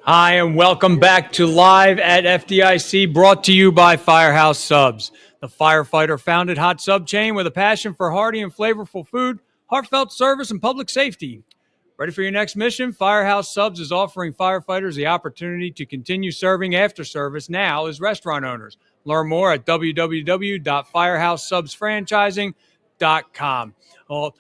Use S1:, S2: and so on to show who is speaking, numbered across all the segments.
S1: Hi, and welcome back to Live at FDIC, brought to you by Firehouse Subs, the firefighter founded hot sub chain with a passion for hearty and flavorful food, heartfelt service, and public safety. Ready for your next mission? Firehouse Subs is offering firefighters the opportunity to continue serving after service now as restaurant owners. Learn more at www.firehousesubsfranchising.com. Well,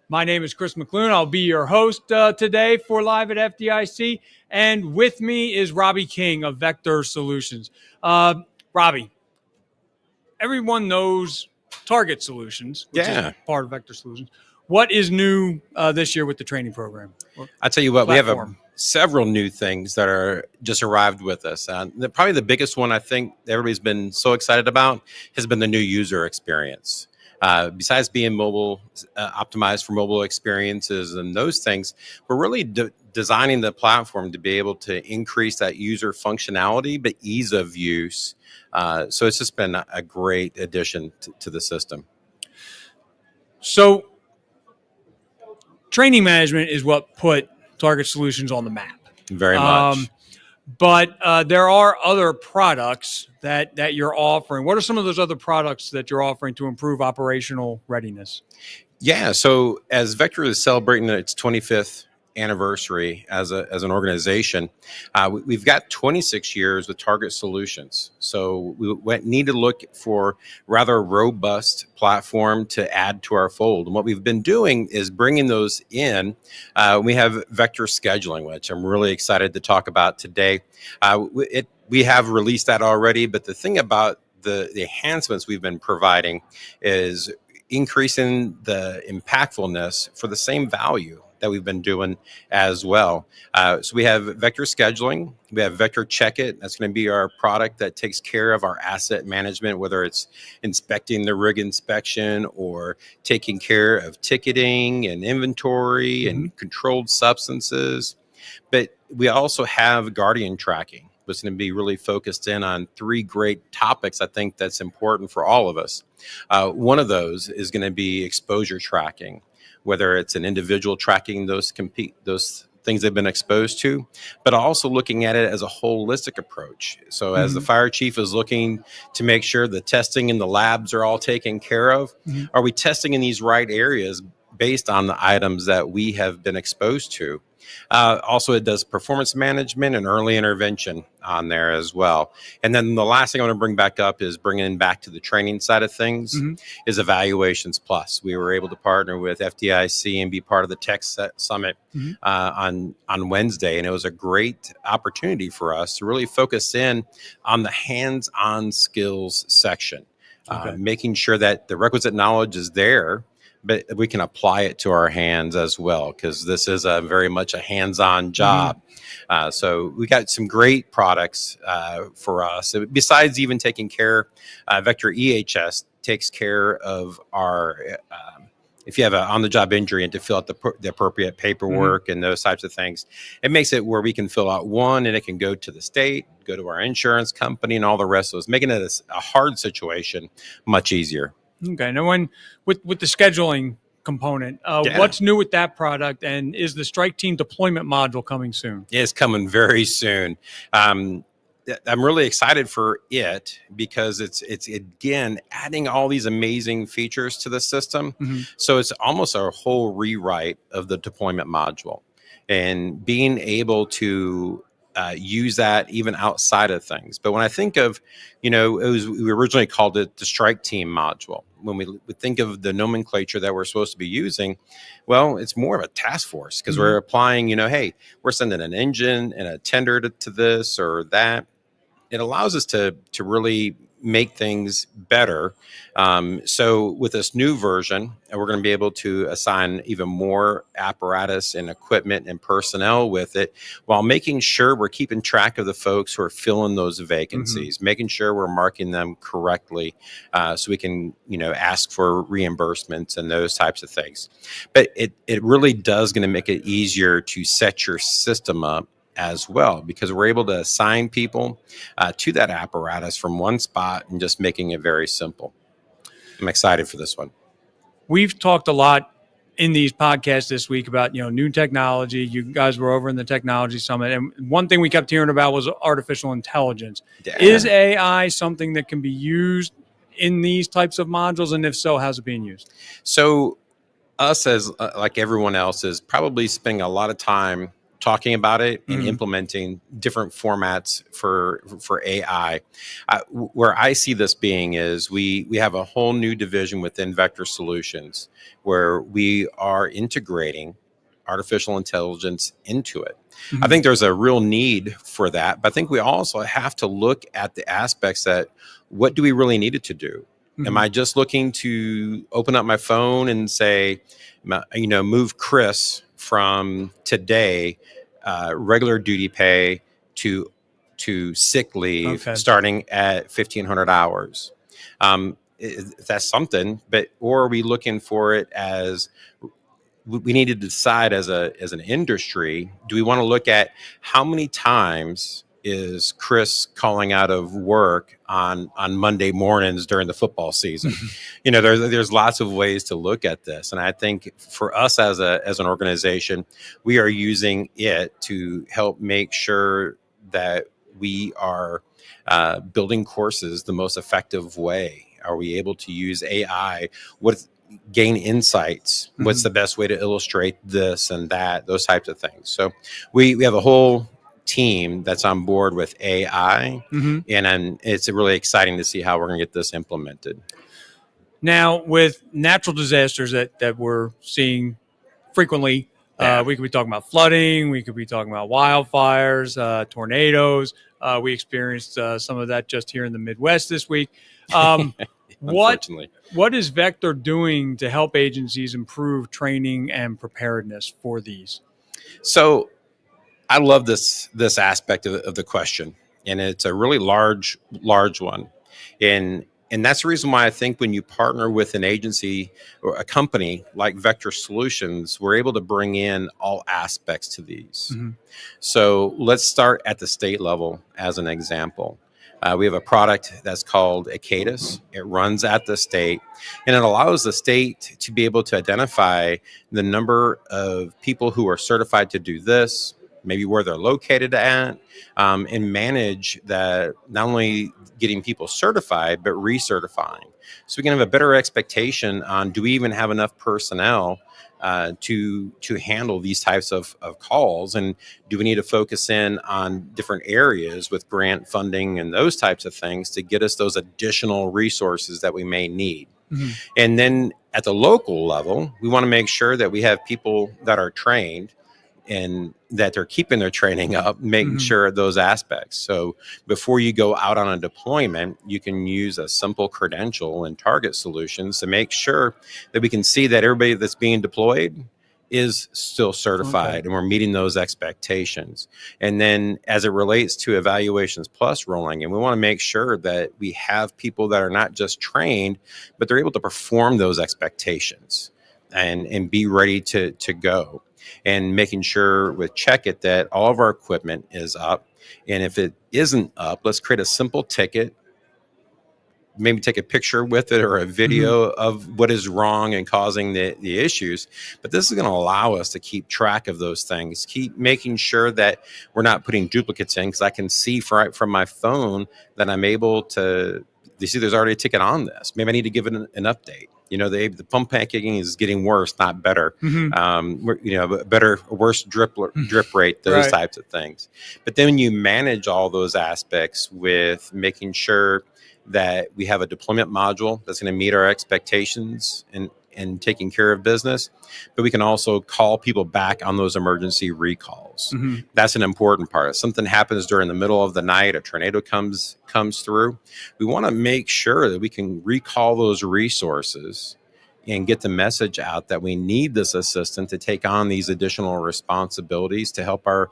S1: my name is Chris McClune. I'll be your host today for Live at FDIC. And with me is Robbie King of Vector Solutions. Robbie, everyone knows Target Solutions, which is
S2: Yeah,
S1: part of Vector Solutions. What is new this year with the training program?
S2: I tell you what,
S1: Platform.
S2: we have several new things that are just arrived with us. Probably the biggest one I think everybody's been so excited about has been the new user experience. Besides being mobile, optimized for mobile experiences and those things, we're really designing the platform to be able to increase that user functionality, but ease of use. So it's just been a great addition to the system.
S1: So, training management is what put Target Solutions on the map.
S2: Very much.
S1: But there are other products that you're offering. What are some of those other products that you're offering to improve operational readiness?
S2: Yeah. So as Vector is celebrating its 25th anniversary as an organization, we've got 26 years with Target Solutions. So we need to look for rather robust platform to add to our fold. And what we've been doing is bringing those in. We have Vector Scheduling, which I'm really excited to talk about today. We have released that already, but the thing about the enhancements we've been providing is increasing the impactfulness for the same value that we've been doing as well. So we have Vector Scheduling, we have Vector Check It. That's going to be our product that takes care of our asset management, whether it's inspecting the rig inspection or taking care of ticketing and inventory and controlled substances. But we also have Guardian Tracking, was going to be really focused in on three great topics I think that's important for all of us. One of those is going to be exposure tracking, whether it's an individual tracking those things they've been exposed to, but also looking at it as a holistic approach. So as the fire chief is looking to make sure the testing in the labs are all taken care of, are we testing in these right areas based on the items that we have been exposed to? Also, it does performance management and early intervention on there as well. And then the last thing I want to bring back up is bringing back to the training side of things is Evaluations Plus. We were able to partner with FDIC and be part of the Tech Summit on Wednesday, and it was a great opportunity for us to really focus in on the hands-on skills section, making sure that the requisite knowledge is there, but we can apply it to our hands as well, because this is very much a hands-on job. So we got some great products for us. Besides even taking care, Vector EHS takes care of our, if you have an on-the-job injury and to fill out the appropriate paperwork and those types of things, it makes it where we can fill out one and it can go to the state, go to our insurance company and all the rest of those, making it a hard situation much easier.
S1: Okay. Now, with the scheduling component, what's new with that product, and is the Strike Team deployment module coming soon?
S2: It's coming very soon. I'm really excited for it because it's again adding all these amazing features to the system. So it's almost a whole rewrite of the deployment module, and being able to use that even outside of things. But when I think of, we originally called it the Strike Team module. When we think of the nomenclature that we're supposed to be using, well, it's more of a task force because we're applying, hey, we're sending an engine and a tender to this or that. It allows us to really make things better. So with this new version, we're going to be able to assign even more apparatus and equipment and personnel with it, while making sure we're keeping track of the folks who are filling those vacancies, making sure we're marking them correctly, so we can, ask for reimbursements and those types of things. But it really does going to make it easier to set your system up as well, because we're able to assign people to that apparatus from one spot and just making it very simple. I'm excited for this one.
S1: We've talked a lot in these podcasts this week about, new technology. You guys were over in the technology summit, and one thing we kept hearing about was artificial intelligence.
S2: Yeah.
S1: Is AI something that can be used in these types of modules? And if so, how's it being used?
S2: So us, as like everyone else, is probably spending a lot of time talking about it and implementing different formats for AI. Where I see this being is we have a whole new division within Vector Solutions where we are integrating artificial intelligence into it. I think there's a real need for that, but I think we also have to look at the aspects that what do we really need it to do? Am I just looking to open up my phone and say, move Chris from today, regular duty pay to sick leave, starting at 1,500 hours? That's something, or are we looking for it as we need to decide as an industry? Do we want to look at how many times is Chris calling out of work on Monday mornings during the football season? There's lots of ways to look at this, and I think for us as an organization, we are using it to help make sure that we are building courses the most effective way. Are we able to use AI? Gain insights? What's the best way to illustrate this and that? Those types of things. So we have a whole team that's on board with AI, and it's really exciting to see how we're going to get this implemented.
S1: Now, with natural disasters that we're seeing frequently, we could be talking about flooding, we could be talking about wildfires, tornadoes. We experienced some of that just here in the Midwest this week.
S2: Unfortunately.
S1: What is Vector doing to help agencies improve training and preparedness for these?
S2: So I love this aspect of the question, and it's a really large one. And that's the reason why I think when you partner with an agency or a company like Vector Solutions, we're able to bring in all aspects to these. So let's start at the state level as an example. We have a product that's called Acadus. It runs at the state, and it allows the state to be able to identify the number of people who are certified to do this, maybe where they're located at, and manage that, not only getting people certified, but recertifying. So we can have a better expectation on, do we even have enough personnel to handle these types of calls, and do we need to focus in on different areas with grant funding and those types of things to get us those additional resources that we may need. And then at the local level, we want to make sure that we have people that are trained and that they're keeping their training up, making sure of those aspects. So before you go out on a deployment, you can use a simple credential and Target Solutions to make sure that we can see that everybody that's being deployed is still certified and we're meeting those expectations. And then as it relates to Evaluations Plus rolling, and we want to make sure that we have people that are not just trained, but they're able to perform those expectations and be ready to go. And making sure with Check It that all of our equipment is up. And if it isn't up, let's create a simple ticket, maybe take a picture with it or a video of what is wrong and causing the issues. But this is going to allow us to keep track of those things, keep making sure that we're not putting duplicates in, because I can see from my phone that I'm able to, you see there's already a ticket on this. Maybe I need to give it an update. The pump pancaking is getting worse, not better. Worse drip rate, those types of things. But then when you manage all those aspects with making sure that we have a deployment module that's going to meet our expectations and taking care of business, but we can also call people back on those emergency recalls. That's an important part. If something happens during the middle of the night, a tornado comes through, we want to make sure that we can recall those resources and get the message out that we need this assistant to take on these additional responsibilities to help our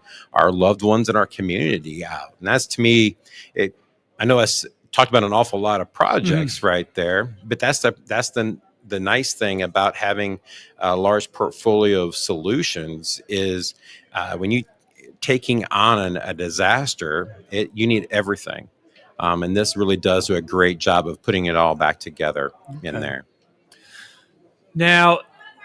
S2: loved ones in our community out. And that's, to me, I know I talked about an awful lot of projects right there, but that's the nice thing about having a large portfolio of solutions is when you taking on a disaster, you need everything. And this really does do a great job of putting it all back together in there.
S1: Now,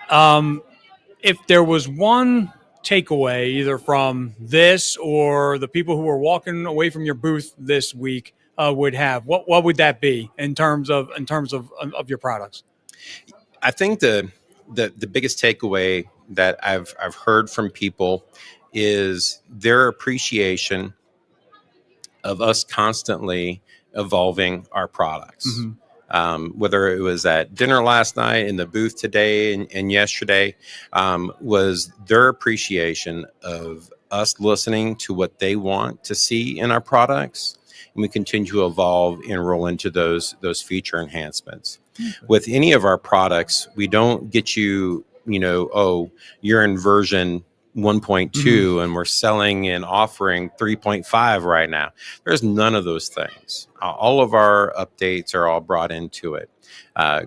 S1: If there was one takeaway, either from this or the people who are walking away from your booth this week would have, what would that be in terms of your products?
S2: I think the biggest takeaway that I've heard from people is their appreciation of us constantly evolving our products.
S1: Mm-hmm.
S2: Whether it was at dinner last night, in the booth today, and yesterday, was their appreciation of us listening to what they want to see in our products, and we continue to evolve and roll into those feature enhancements. Mm-hmm. With any of our products, we don't get you, oh, you're in version 1.2 mm-hmm. and we're selling and offering 3.5 right now. There's none of those things. All of our updates are all brought into it.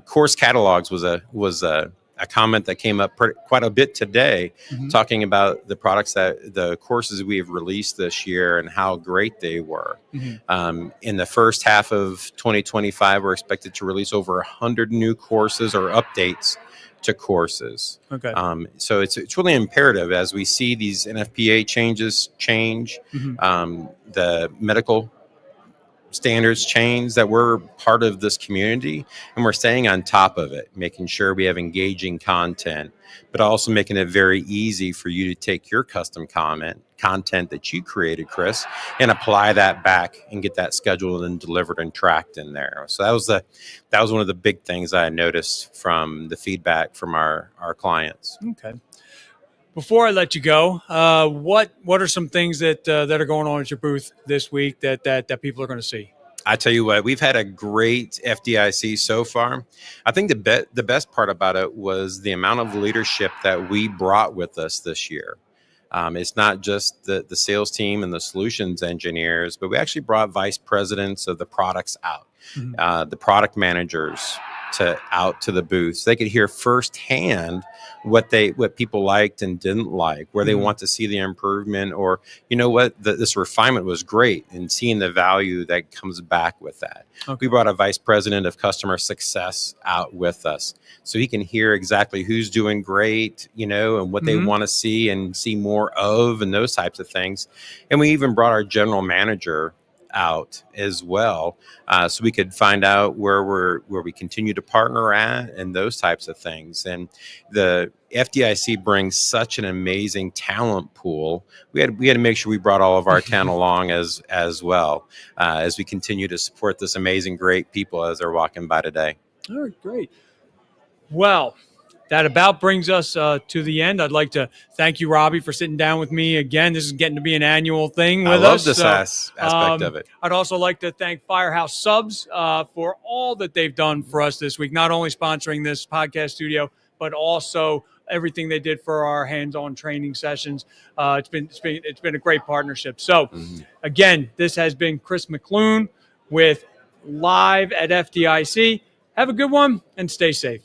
S2: Course catalogs was a comment that came up quite a bit today, mm-hmm. talking about the products the courses we have released this year and how great they were. Mm-hmm. In the first half of 2025, we're expected to release over 100 new courses or updates to courses.
S1: Okay.
S2: So it's really imperative as we see these NFPA change, mm-hmm. The medical standards change, that we're part of this community and we're staying on top of it, making sure we have engaging content, but also making it very easy for you to take your custom content that you created, Chris, and apply that back and get that scheduled and delivered and tracked in there. So that was one of the big things I noticed from the feedback from our clients.
S1: Okay. Before I let you go, what are some things that are going on at your booth this week that people are going to see?
S2: I tell you what, we've had a great FDIC so far. I think the best part about it was the amount of leadership that we brought with us this year. It's not just the sales team and the solutions engineers, but we actually brought vice presidents of the products out, mm-hmm. The product managers out to the booth, so they could hear firsthand what people liked and didn't like, where they mm-hmm. want to see the improvement, or this refinement was great, and seeing the value that comes back with that. Okay. We brought a vice president of customer success out with us, so he can hear exactly who's doing great, and what mm-hmm. they want to see and see more of, and those types of things. And we even brought our general manager out as well, so we could find out where we continue to partner at and those types of things. And the FDIC brings such an amazing talent pool. We had to make sure we brought all of our talent along as well, as we continue to support this amazing, great people as they're walking by today.
S1: All right, great. Well, that about brings us to the end. I'd like to thank you, Robbie, for sitting down with me again. This is getting to be an annual thing with us.
S2: I love this aspect of it.
S1: I'd also like to thank Firehouse Subs for all that they've done for us this week, not only sponsoring this podcast studio, but also everything they did for our hands-on training sessions. It's been a great partnership. So, mm-hmm. Again, this has been Chris McClune with Live at FDIC. Have a good one and stay safe.